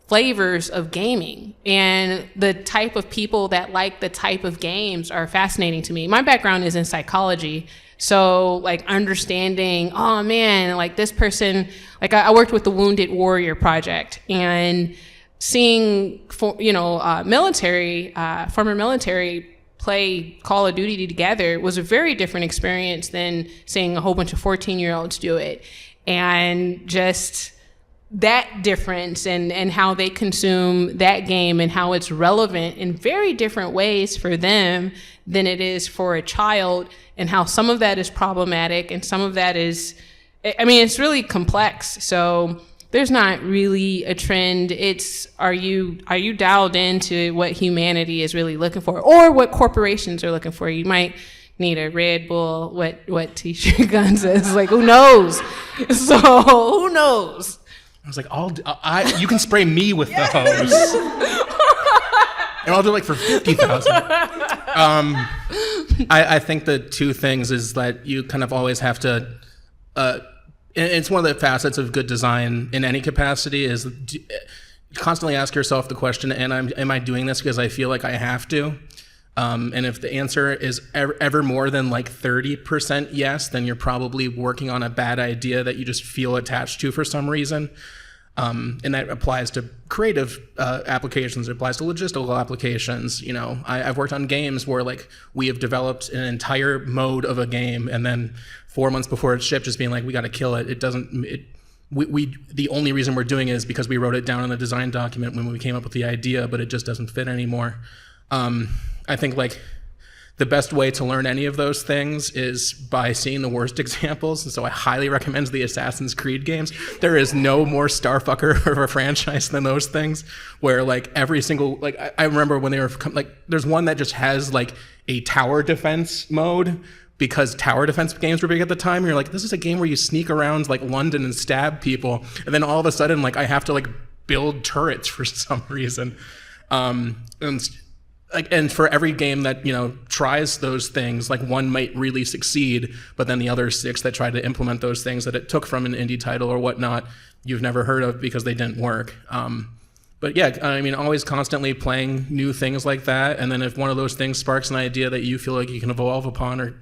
flavors of gaming, and the type of people that like the type of games are fascinating to me. My background is in psychology, so understanding, oh man, this person, I worked with the Wounded Warrior Project, and seeing former military play Call of Duty together was a very different experience than seeing a whole bunch of 14-year-olds do it. And just that difference and how they consume that game and how it's relevant in very different ways for them than it is for a child, and how some of that is problematic and some of that is, I mean, it's really complex. So there's not really a trend. It's, are you dialed into what humanity is really looking for, or what corporations are looking for? You might need a Red Bull, what T-shirt gun says, like, who knows? So who knows? I was like, you can spray me with the hose. And I'll do like for 50,000. I think the two things is that you kind of always have to, it's one of the facets of good design in any capacity, is constantly ask yourself the question, am I doing this because I feel like I have to? And if the answer is ever more than like 30% yes, then you're probably working on a bad idea that you just feel attached to for some reason. And that applies to creative applications. It applies to logistical applications. You know, I've worked on games where like we have developed an entire mode of a game, and then 4 months before it's shipped, just being like, we got to kill it. The only reason we're doing it is because we wrote it down in a design document when we came up with the idea, but it just doesn't fit anymore. I think like the best way to learn any of those things is by seeing the worst examples. And so I highly recommend the Assassin's Creed games. There is no more starfucker of a franchise than those things, where like every single, like I remember when they were like, there's one that just has like a tower defense mode, because tower defense games were big at the time. You're like, this is a game where you sneak around like London and stab people. And then all of a sudden, like I have to like build turrets for some reason. And for every game that, you know, tries those things, like one might really succeed, but then the other 6 that try to implement those things that it took from an indie title or whatnot, you've never heard of because they didn't work. But yeah, I mean, always constantly playing new things like that. And then if one of those things sparks an idea that you feel like you can evolve upon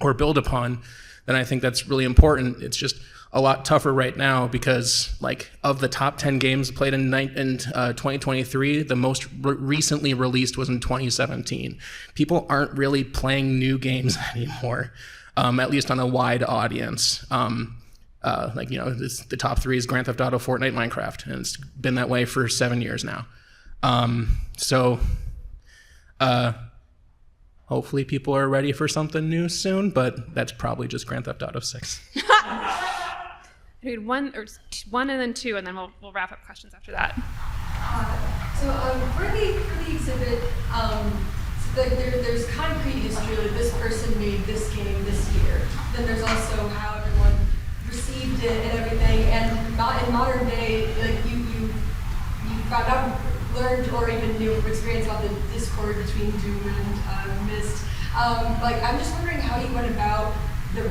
or build upon, then I think that's really important. It's just a lot tougher right now because, like, of the top 10 games played in 2023, the most recently released was in 2017. People aren't really playing new games anymore, at least on a wide audience. Like, you know, the top 3 is Grand Theft Auto, Fortnite, Minecraft, and it's been that way for 7 years now. Hopefully people are ready for something new soon, but that's probably just Grand Theft Auto 6. One and then 2, and then we'll wrap up questions after that. For the exhibit, there's concrete history, like this person made this game this year. Then there's also how everyone received it and everything. And not in modern day, like you found out, learned, or even knew from experience about the discord between Doom and Myst. Like I'm just wondering how you went about your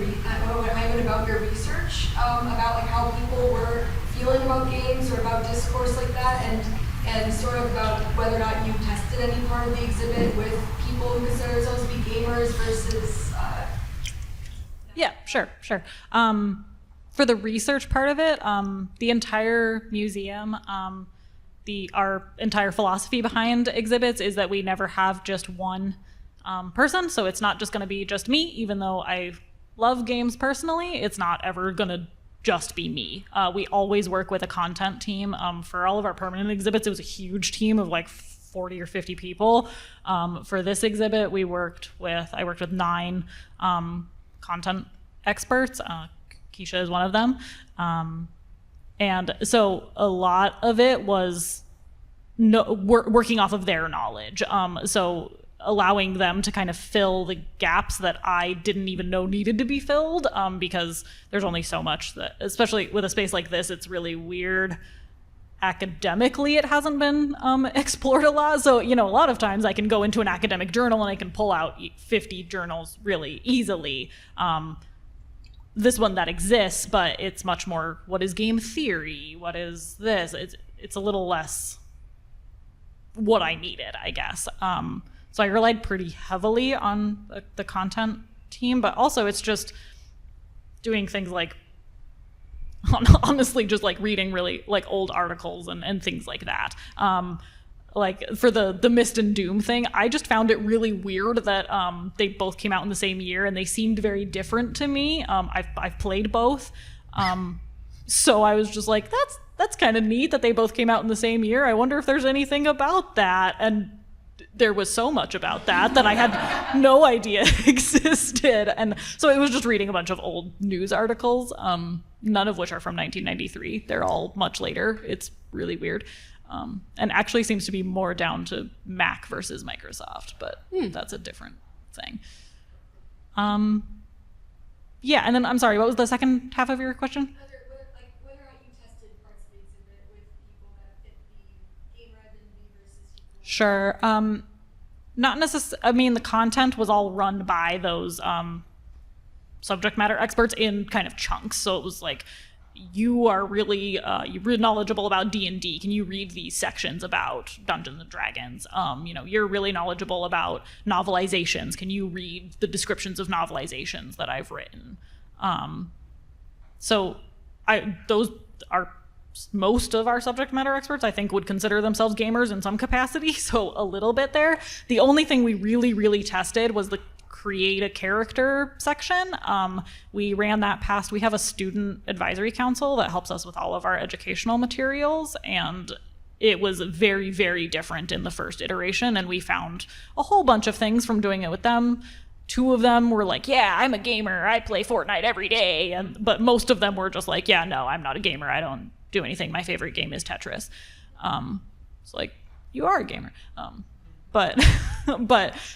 research about like how people were feeling about games or about discourse like that, and sort of about whether or not you tested any part of the exhibit with people who consider themselves to be gamers versus. Yeah, sure. For the research part of it, the entire museum, our entire philosophy behind exhibits is that we never have just one person. So it's not just going to be just me, even though I love games personally, it's not ever gonna just be me. We always work with a content team. For all of our permanent exhibits, it was a huge team of like 40 or 50 people. For this exhibit, I worked with 9 content experts. Keisha is one of them. And so a lot of it was working off of their knowledge. So allowing them to kind of fill the gaps that I didn't even know needed to be filled, because there's only so much that, especially with a space like this, it's really weird. Academically, it hasn't been explored a lot. So, you know, a lot of times I can go into an academic journal and I can pull out 50 journals really easily. This one that exists, but it's much more, what is game theory? What is this? It's a little less what I needed, I guess. So I relied pretty heavily on the content team, but also it's just doing things like, honestly, just like reading really like old articles and things like that. Like for the Myst and Doom thing, I just found it really weird that they both came out in the same year and they seemed very different to me. I've played both. So I was just like, that's kind of neat that they both came out in the same year. I wonder if there's anything about that. And there was so much about that I had no idea existed. And so it was just reading a bunch of old news articles, none of which are from 1993. They're all much later. It's really weird. And actually seems to be more down to Mac versus Microsoft, but that's a different thing. Yeah, and then I'm sorry, what was the second half of your question? Whether or not you tested parts of the exhibit with people that fit the gamer identity versus people. Sure. Not necessarily. I mean, the content was all run by those subject matter experts in kind of chunks. So it was like, you are really you're knowledgeable about D&D. Can you read these sections about Dungeons and Dragons? You're really knowledgeable about novelizations. Can you read the descriptions of novelizations that I've written? Those are most of our subject matter experts, I think, would consider themselves gamers in some capacity. So a little bit there. The only thing we really, really tested was the create a character section. We ran that past, we have a student advisory council that helps us with all of our educational materials, and it was very, very different in the first iteration, and we found a whole bunch of things from doing it with them. 2 of them were like, yeah, I'm a gamer, I play Fortnite every day, but most of them were just like, yeah, no, I'm not a gamer, I don't do anything, my favorite game is Tetris. It's like, you are a gamer. But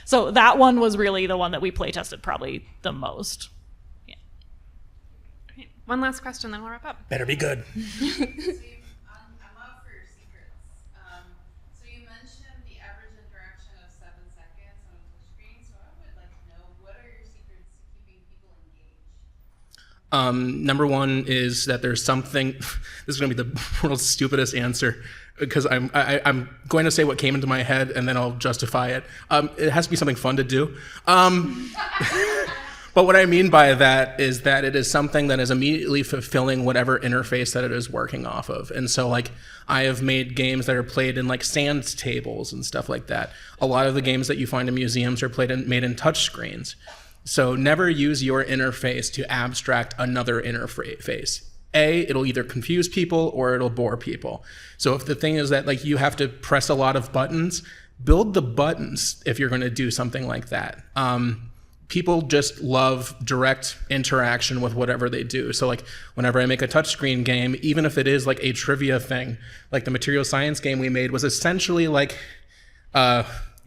so that one was really the one that we play tested probably the most. Yeah. Okay, one last question, then we'll wrap up. Better be good. I'm up for your secrets. So you mentioned the average interaction of 7 seconds on a touch screen. So I would like to know, what are your secrets to keeping people engaged? Number one is that there's something. This is going to be the world's stupidest answer, because I'm going to say what came into my head and then I'll justify it. It has to be something fun to do. But what I mean by that is that it is something that is immediately fulfilling whatever interface that it is working off of. And so, like, I have made games that are played in like sand tables and stuff like that. A lot of the games that you find in museums are made in touch screens. So never use your interface to abstract another interface. It'll either confuse people or it'll bore people. So if the thing is that like you have to press a lot of buttons, build the buttons if you're going to do something like that. People just love direct interaction with whatever they do. So like whenever I make a touchscreen game, even if it is like a trivia thing, like the material science game we made was essentially like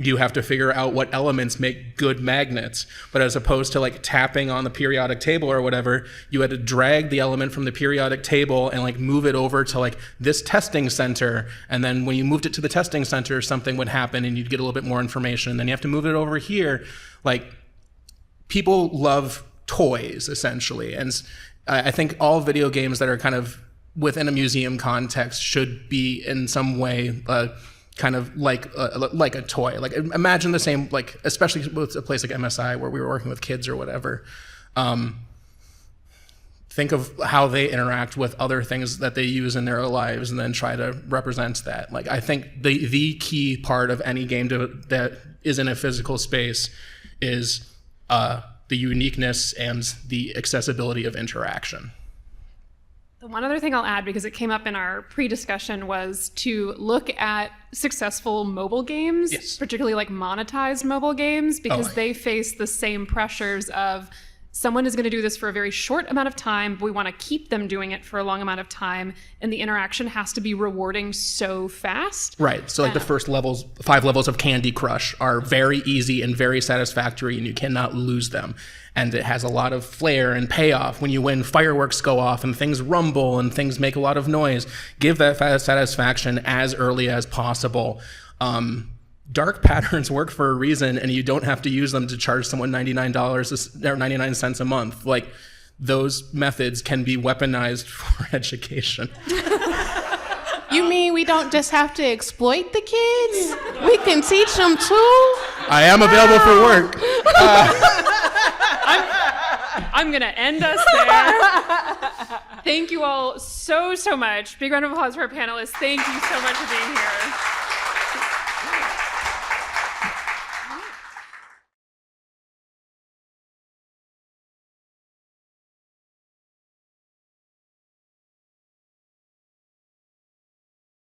you have to figure out what elements make good magnets. But as opposed to like tapping on the periodic table or whatever, you had to drag the element from the periodic table and like move it over to like this testing center. And then when you moved it to the testing center, something would happen and you'd get a little bit more information. Then you have to move it over here. Like, people love toys, essentially. And I think all video games that are kind of within a museum context should be in some way kind of like a toy. Like, imagine the same, like, especially with a place like MSI where we were working with kids or whatever. Think of how they interact with other things that they use in their lives and then try to represent that. Like, I think the key part of any game that is in a physical space is the uniqueness and the accessibility of interaction. The one other thing I'll add, because it came up in our pre-discussion, was to look at successful mobile games, yes, particularly like monetized mobile games, because they face the same pressures of someone is going to do this for a very short amount of time, but we want to keep them doing it for a long amount of time, and the interaction has to be rewarding so fast. Right, so like the first 5 levels of Candy Crush are very easy and very satisfactory, and you cannot lose them. And it has a lot of flair and payoff. When you win, fireworks go off and things rumble and things make a lot of noise. Give that satisfaction as early as possible. Dark patterns work for a reason, and you don't have to use them to charge someone $99 or 99 cents a month. Like, those methods can be weaponized for education. You mean we don't just have to exploit the kids? We can teach them too? I am available for work. I'm going to end us there. Thank you all so much. Big round of applause for our panelists. Thank you so much for being here.